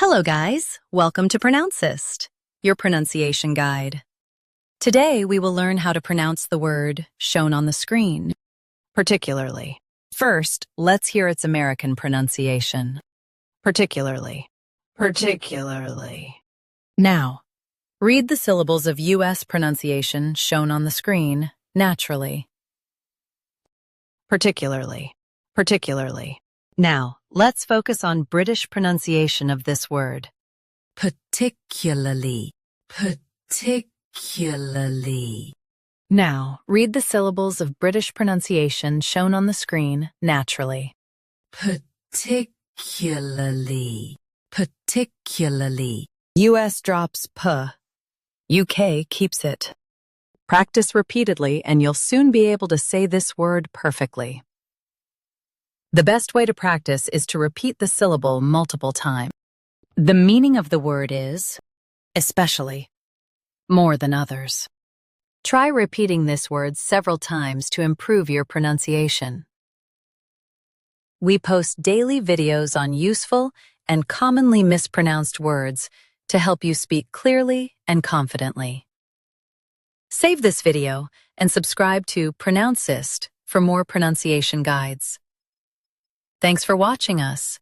Hello guys, welcome to Pronouncist, your pronunciation guide. Today we will learn how to pronounce the word shown on the screen, particularly. First, let's hear its American pronunciation. Particularly. Particularly. Now, read the syllables of U.S. pronunciation shown on the screen naturally. Particularly. Particularly. Now, let's focus on British pronunciation of this word. Particularly. Particularly. Now, read the syllables of British pronunciation shown on the screen naturally. Particularly. Particularly. US drops p. UK keeps it. Practice repeatedly and you'll soon be able to say this word perfectly. The best way to practice is to repeat the syllable multiple times. The meaning of the word is especially, more than others. Try repeating this word several times to improve your pronunciation. We post daily videos on useful and commonly mispronounced words to help you speak clearly and confidently. Save this video and subscribe to Pronouncist for more pronunciation guides. Thanks for watching us.